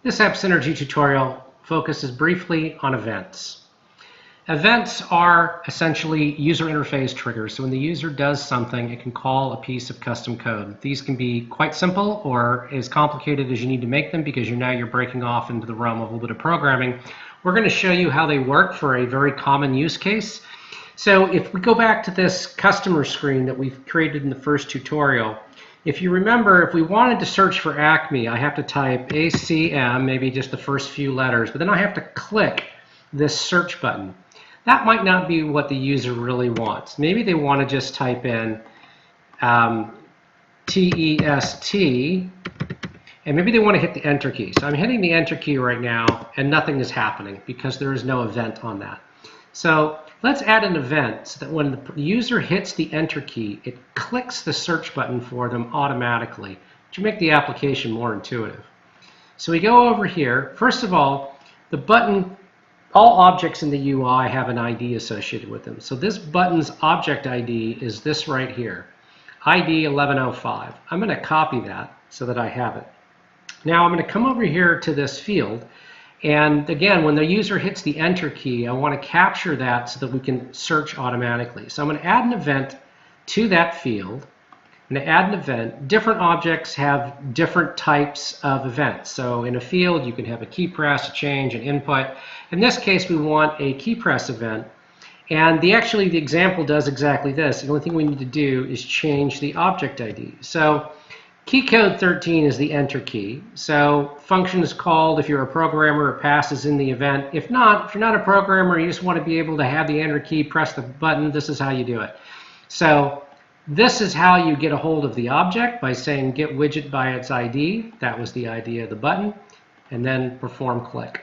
This AppSynergy tutorial focuses briefly on events. Events are essentially user interface triggers. So when the user does something, it can call a piece of custom code. These can be quite simple or as complicated as you need to make them because you're breaking off into the realm of a little bit of programming. We're going to show you how they work for a very common use case. So if we go back to this customer screen that we've created in the first tutorial, if you remember, if we wanted to search for Acme, I have to type ACM, maybe just the first few letters, but then I have to click this search button. That might not be what the user really wants. Maybe they want to just type in TEST, and maybe they want to hit the enter key. So I'm hitting the enter key right now, and nothing is happening because there is no event on that. So let's add an event so that when the user hits the enter key, it clicks the search button for them automatically to make the application more intuitive. So we go over here. First of all, the button, all objects in the UI have an ID associated with them. So this button's object ID is this right here, ID 1105. I'm going to copy that so that I have it. Now I'm going to come over here to this field. And again, when the user hits the enter key, I want to capture that so that we can search automatically. So I'm going to add an event to that field. I'm going to add an event. Different objects have different types of events. So in a field, you can have a key press, a change, an input. In this case, we want a key press event. And the example does exactly this. The only thing we need to do is change the object ID. So key code 13 is the enter key. So function is called if you're a programmer, it passes in the event. If not, if you're not a programmer, you just want to be able to have the enter key, press the button, this is how you do it. So this is how you get a hold of the object by saying get widget by its ID. That was the ID of the button. And then perform click.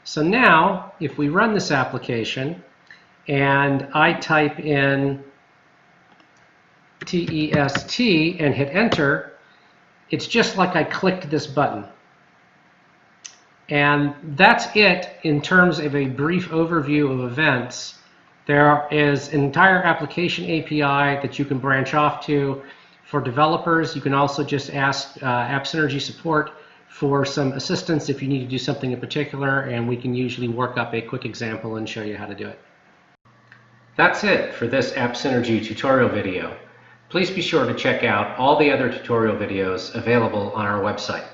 So now if we run this application and I type in TEST and hit enter, it's just like I clicked this button. And that's it in terms of a brief overview of events. There is an entire application API that you can branch off to for developers. You can also just ask AppSynergy support for some assistance if you need to do something in particular, and we can usually work up a quick example and show you how to do it. That's it for this AppSynergy tutorial video. Please be sure to check out all the other tutorial videos available on our website.